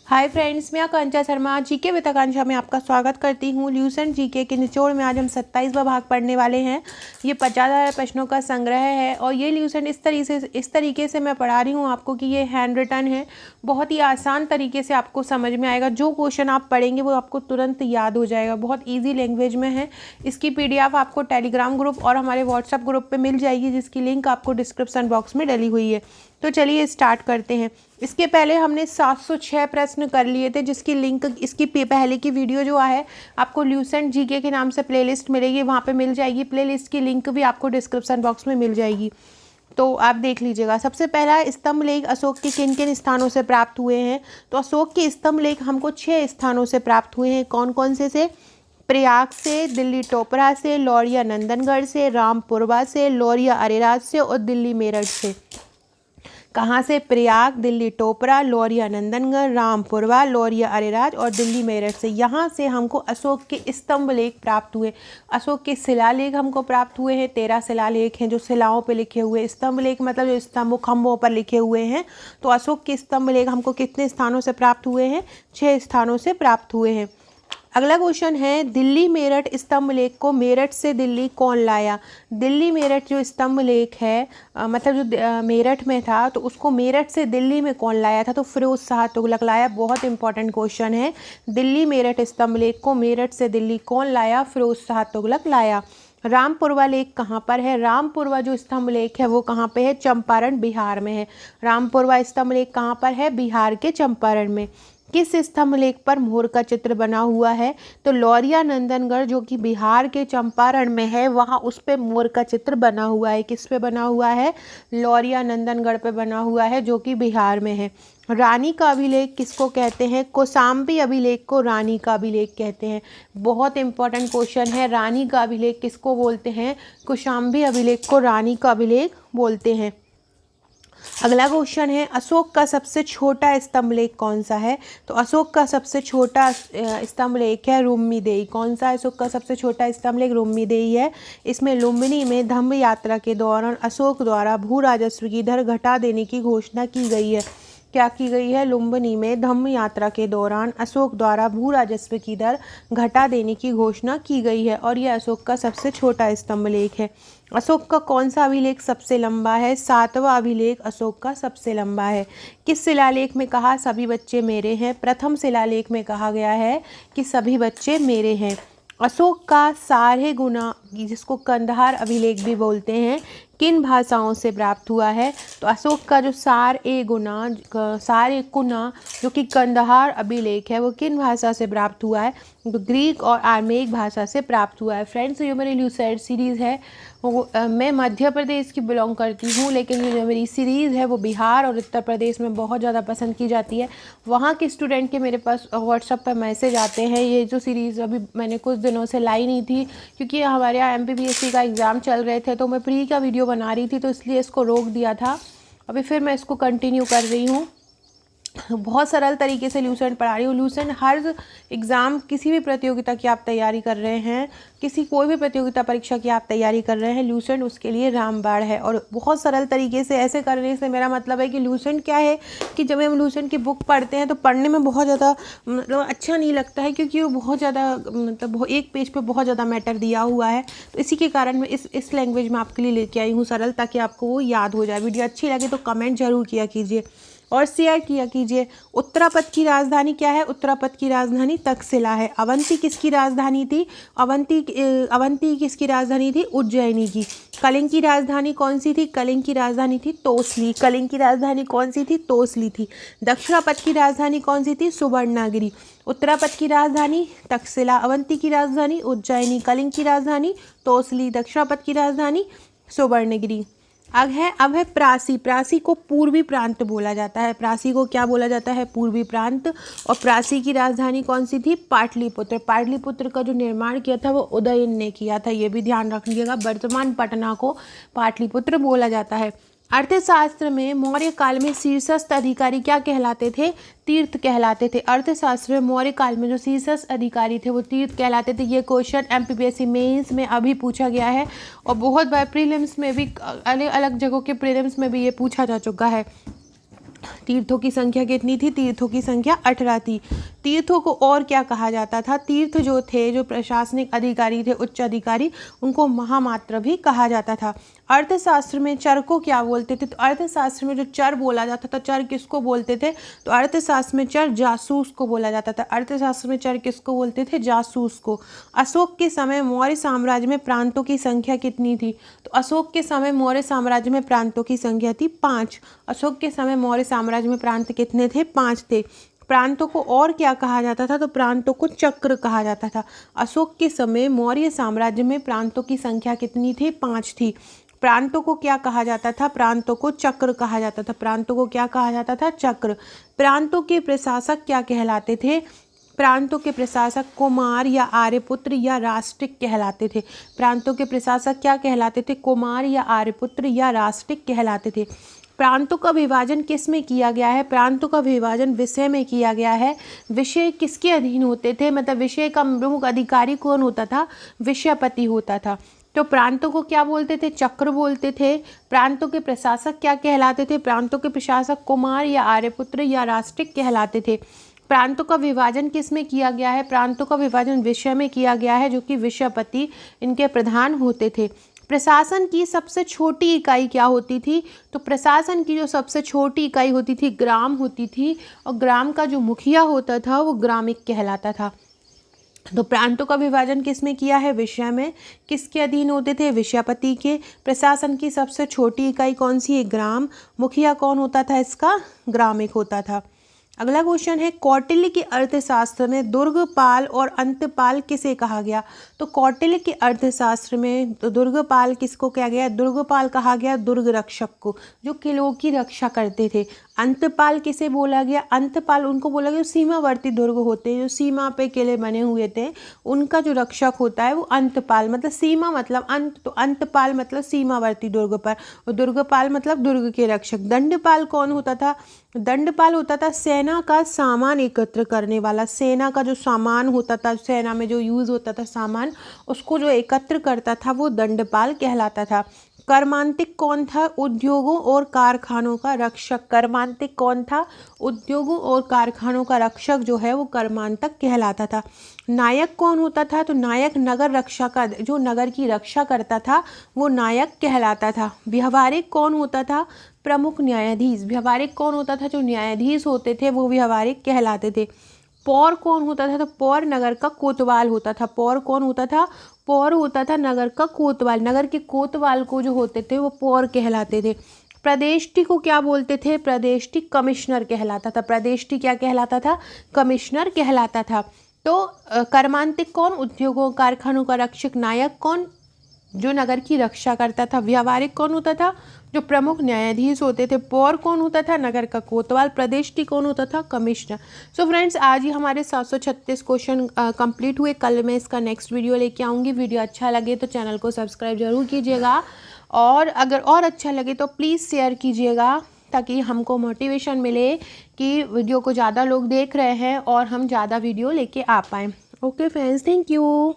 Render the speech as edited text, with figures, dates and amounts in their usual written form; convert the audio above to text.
Hi friends, मैं आकांक्षा Sharma GK with आकांक्षा में आपका स्वागत करती हूँ। ल्यूसेंट जीके के निचोड़ में आज हम 27वां भाग पढ़ने वाले हैं। ये 50,000 प्रश्नों का संग्रह है और ये ल्यूसेंट इस तरीके से मैं पढ़ा रही हूँ आपको कि ये हैंड रिटन है। बहुत ही आसान तरीके से आपको समझ में आएगा। जो क्वेश्चन आप पढ़ेंगे वो आपको तुरंत याद हो जाएगा। बहुत ईजी लैंग्वेज में है। इसकी PDF आपको टेलीग्राम ग्रुप और हमारे व्हाट्सएप ग्रुप पर मिल जाएगी, जिसकी लिंक आपको डिस्क्रिप्शन बॉक्स में डली हुई है। तो चलिए स्टार्ट करते हैं। इसके पहले हमने 706 प्रश्न कर लिए थे, जिसकी लिंक इसकी पहले की वीडियो जो है आपको ल्यूसेंट जीके के नाम से प्लेलिस्ट मिलेगी, वहाँ पे मिल जाएगी। प्लेलिस्ट की लिंक भी आपको डिस्क्रिप्शन बॉक्स में मिल जाएगी, तो आप देख लीजिएगा। सबसे पहला स्तंभ लेख अशोक के किन किन स्थानों से प्राप्त हुए हैं। तो अशोक के स्तंभ लेख हमको 6 स्थानों से प्राप्त हुए हैं। कौन कौन से प्रयाग से, दिल्ली टोपरा से, लौरिया नंदनगढ़ से, रामपुरवा से, लौरिया अरेराज से और दिल्ली मेरठ से। कहाँ से? प्रयाग, दिल्ली टोपरा, लौरिया नंदनगढ़, रामपुरवा, लौरिया अरेराज और दिल्ली मेरठ से। यहाँ से हमको अशोक के स्तंभ लेख प्राप्त हुए। अशोक के शिलालेख हमको प्राप्त हुए हैं। 13 शिलालेख हैं जो शिलाओं पे लिखे हुए। स्तंभ लेख मतलब जो स्तंभ खंभों पर लिखे हुए हैं। तो अशोक के स्तंभ लेख हमको कितने स्थानों से प्राप्त हुए हैं? 6 स्थानों से प्राप्त हुए हैं। अगला क्वेश्चन है, दिल्ली मेरठ स्तंभ लेख को मेरठ से दिल्ली कौन लाया? दिल्ली मेरठ जो स्तंभ लेख है मतलब जो मेरठ में था, तो उसको मेरठ से दिल्ली में कौन लाया था? तो फिरोज शाह तुगलक लाया। बहुत इंपॉर्टेंट क्वेश्चन है। दिल्ली मेरठ स्तंभ लेख को मेरठ से दिल्ली कौन लाया? फिरोज शाह तुगलक लाया। रामपुरवा लेख कहाँ पर है? रामपुरवा जो स्तंभ लेख है वो कहाँ पे है? चंपारण, बिहार में है। रामपुरवा स्तंभ लेख कहाँ पर है? बिहार के चंपारण में। किस स्तंभ लेख पर मोर का चित्र बना हुआ है? तो लौरिया नंदनगढ़ जो कि बिहार के चंपारण में है, वहाँ उस पे मोर का चित्र बना हुआ है। किस पे बना हुआ है? लौरिया नंदनगढ़ पे बना हुआ है, जो कि बिहार में है। रानी का अभिलेख किसको कहते हैं? कौशाम्बी अभिलेख को रानी का अभिलेख कहते हैं। बहुत इंपॉर्टेंट क्वेश्चन है। रानी का अभिलेख किसको बोलते हैं? कौशाम्बी अभिलेख को रानी का अभिलेख बोलते हैं। अगला क्वेश्चन है, अशोक का सबसे छोटा स्तंभ लेख कौन सा है? तो अशोक का सबसे छोटा स्तंभ लेख है रुम्मीदेई। कौन सा? अशोक का सबसे छोटा स्तंभ लेख रुम्मीदेई है। इसमें लुम्बिनी में धम्म यात्रा के दौरान अशोक द्वारा भू राजस्व की दर घटा देने की घोषणा की गई है। क्या की गई है? लुम्बिनी में धम्म यात्रा के दौरान अशोक द्वारा भू राजस्व की दर घटा देने की घोषणा की गई है और यह अशोक का सबसे छोटा स्तंभ लेख है। अशोक का कौन सा अभिलेख सबसे लंबा है? 7वां अभिलेख अशोक का सबसे लंबा है। किस शिलालेख में कहा सभी बच्चे मेरे हैं? प्रथम शिलालेख में कहा गया है कि सभी बच्चे मेरे हैं। अशोक का सारे गुना, जिसको कंधार अभिलेख भी बोलते हैं, किन भाषाओं से प्राप्त हुआ है? तो अशोक का जो सारे गुना जो कि कंधार अभिलेख है, वो किन भाषा से प्राप्त हुआ है? तो ग्रीक और आर्मेनिक भाषा से प्राप्त हुआ है। फ्रेंड्स, ये मेरी ल्यूसेंट सीरीज़ है। मैं मध्य प्रदेश की बिलोंग करती हूँ, लेकिन ये जो मेरी सीरीज़ है वो बिहार और उत्तर प्रदेश में बहुत ज़्यादा पसंद की जाती है। वहाँ के स्टूडेंट के मेरे पास व्हाट्सएप पर मैसेज आते हैं। ये जो सीरीज़ अभी मैंने कुछ दिनों से लाई नहीं थी, क्योंकि हमारे यहाँ MPPSC का एग्ज़ाम चल रहे थे, तो मैं प्री का वीडियो बना रही थी, तो इसलिए इसको रोक दिया था। अभी फिर मैं इसको कंटिन्यू कर रही हूँ। बहुत सरल तरीके से ल्यूसेंट पढ़ा रही हूँ। ल्यूसेंट हर एग्ज़ाम, किसी भी प्रतियोगिता की आप तैयारी कर रहे हैं, कोई भी प्रतियोगिता परीक्षा की आप तैयारी कर रहे हैं, ल्यूसेंट उसके लिए रामबाण है। और बहुत सरल तरीके से ऐसे करने से मेरा मतलब है कि ल्यूसेंट क्या है कि जब हम ल्यूसेंट की बुक पढ़ते हैं तो पढ़ने में बहुत ज़्यादा मतलब अच्छा नहीं लगता है, क्योंकि वो बहुत ज़्यादा मतलब एक पेज पे बहुत ज़्यादा मैटर दिया हुआ है। तो इसी के कारण मैं इस लैंग्वेज में आपके लिए लेके आई हूँ सरल, ताकि आपको वो याद हो जाए। वीडियो अच्छी लगे तो कमेंट जरूर किया कीजिए और शेयर किया कीजिए। उत्तरापद की राजधानी क्या है? उत्तरापद की राजधानी तक्षशिला है। अवंती किसकी राजधानी थी? अवंती किसकी राजधानी थी? उज्जैनी की। कलिंग की राजधानी कौन सी थी? कलिंग की राजधानी थी तोसली। कलिंग की राजधानी कौन सी थी? तोसली थी। दक्षिणापद की राजधानी कौन सी थी? सुवर्णगिरी। उत्तरापद की राजधानी तक्षशिला, अवंती की राजधानी उज्जैनी, कलिंग की राजधानी तोसली, दक्षिणापद की राजधानी सुवर्णगिरी। अब है प्रासी। प्रासी को पूर्वी प्रांत बोला जाता है। प्रासी को क्या बोला जाता है? पूर्वी प्रांत। और प्रासी की राजधानी कौन सी थी? पाटलिपुत्र। पाटलिपुत्र का जो निर्माण किया था वो उदयन ने किया था, ये भी ध्यान रखिएगा। वर्तमान पटना को पाटलिपुत्र बोला जाता है। अर्थशास्त्र में मौर्य काल में शीर्षस्थ अधिकारी क्या कहलाते थे? तीर्थ कहलाते थे। अर्थशास्त्र में मौर्य काल में जो शीर्षस्थ अधिकारी थे वो तीर्थ कहलाते थे। ये क्वेश्चन MPPSC मेंस में अभी पूछा गया है और बहुत बार प्रीलिम्स में भी, अलग अलग जगहों के प्रीलिम्स में भी ये पूछा जा चुका है। तीर्थों की संख्या कितनी थी? तीर्थों की संख्या 18 थी। तीर्थों को और क्या कहा जाता था? तीर्थ जो थे, जो प्रशासनिक अधिकारी थे, उच्च अधिकारी, उनको महामात्र भी कहा जाता था। अर्थशास्त्र में चर को क्या बोलते थे? तो अर्थशास्त्र में जो चर बोला जाता था, चर किसको बोलते थे? तो अर्थशास्त्र में चर जासूस को बोला जाता था। अर्थशास्त्र में चर किसको बोलते थे? जासूस को। अशोक के समय मौर्य साम्राज्य में प्रांतों की संख्या कितनी थी? तो अशोक के समय मौर्य साम्राज्य में प्रांतों की संख्या थी 5। अशोक के समय मौर्य साम्राज्य में प्रांत कितने थे? 5 थे। प्रांतों को और क्या कहा जाता था? तो प्रांतों को चक्र कहा जाता था। अशोक के समय मौर्य साम्राज्य में प्रांतों की संख्या कितनी थी? 5 थी। प्रांतों को क्या कहा जाता था? प्रांतों को चक्र कहा जाता था। प्रांतों को क्या कहा जाता था? चक्र। प्रांतों के प्रशासक क्या कहलाते थे? प्रांतों के प्रशासक कुमार या आर्यपुत्र या राष्ट्रिक कहलाते थे। प्रांतों के प्रशासक क्या कहलाते थे? कुमार या आर्यपुत्र या राष्ट्रिक कहलाते थे। प्रांतों का विभाजन किस में किया गया है? प्रांतों का विभाजन विषय में किया गया है। विषय किसके अधीन होते थे? मतलब विषय का प्रमुख अधिकारी कौन होता था? विषयपति होता था। तो प्रांतों को क्या बोलते थे? चक्र बोलते थे। प्रांतों के प्रशासक क्या कहलाते थे? प्रांतों के प्रशासक कुमार या आर्यपुत्र या राष्ट्रिक कहलाते थे। प्रांतों का विभाजन किस में किया गया है? प्रांतों का विभाजन विषय में किया गया है, जो कि विषयपति इनके प्रधान होते थे। प्रशासन की सबसे छोटी इकाई क्या होती थी? तो प्रशासन की जो सबसे छोटी इकाई होती थी, ग्राम होती थी, और ग्राम का जो मुखिया होता था वो ग्रामिक कहलाता था। तो प्रांतों का विभाजन किस में किया है? विषय में। किसके अधीन होते थे? विषयपति के। प्रशासन की सबसे छोटी इकाई कौन सी है? ग्राम। मुखिया कौन होता था इसका? ग्रामिक होता था। अगला क्वेश्चन है, कौटिल्य के अर्थशास्त्र में दुर्गपाल और अंतपाल किसे कहा गया? तो कौटिल्य के अर्थशास्त्र में तो दुर्गपाल किसको कहा गया? दुर्गपाल कहा गया दुर्ग रक्षक को, जो किलों की रक्षा करते थे। अंतपाल किसे बोला गया? अंतपाल उनको बोला गया सीमावर्ती दुर्ग होते हैं, जो सीमा पे किले बने हुए थे, उनका जो रक्षक होता है वो अंतपाल, मतलब सीमा मतलब अंत, तो अंतपाल मतलब सीमावर्ती दुर्ग पर, और दुर्गपाल मतलब दुर्ग के रक्षक। दंडपाल कौन होता था? दंडपाल होता था सेना का सामान एकत्र करने वाला। सेना का जो सामान होता था, सेना में जो यूज़ होता था सामान, उसको जो एकत्र करता था वो दंडपाल कहलाता था। कर्मांतिक कौन था? उद्योगों और कारखानों का रक्षक। कर्मांतिक कौन था? उद्योगों और कारखानों का रक्षक जो है वो कर्मांतक कहलाता था। नायक कौन होता था? तो नायक नगर रक्षा का, जो नगर की रक्षा करता था वो नायक कहलाता था। व्यवहारिक कौन होता था? प्रमुख न्यायाधीश। व्यवहारिक कौन होता था? जो न्यायाधीश होते थे वो व्यवहारिक कहलाते थे। पौर कौन होता था? तो पौर नगर का कोतवाल होता था। पौर कौन होता था? पौर होता था नगर का कोतवाल। नगर के कोतवाल को जो होते थे वो पौर कहलाते थे। प्रदेष्टि को क्या बोलते थे? प्रदेष्टि कमिश्नर कहलाता था। प्रदेष्टि क्या कहलाता था? कमिश्नर कहलाता था। तो कर्मांतिक कौन? उद्योगों कारखानों का रक्षक। नायक कौन? जो नगर की रक्षा करता था। व्यवहारिक कौन होता था? जो प्रमुख न्यायाधीश होते थे। पौर कौन होता था? नगर का कोतवाल। प्रदेष्टि कौन होता था? कमिश्नर। सो फ्रेंड्स, आज ही हमारे 736 क्वेश्चन कंप्लीट हुए। कल मैं इसका नेक्स्ट वीडियो लेके आऊँगी। वीडियो अच्छा लगे तो चैनल को सब्सक्राइब जरूर कीजिएगा, और अगर और अच्छा लगे तो प्लीज़ शेयर कीजिएगा, ताकि हमको मोटिवेशन मिले कि वीडियो को ज़्यादा लोग देख रहे हैं और हम ज़्यादा वीडियो लेके आ पाएँ। Okay friends, thank you.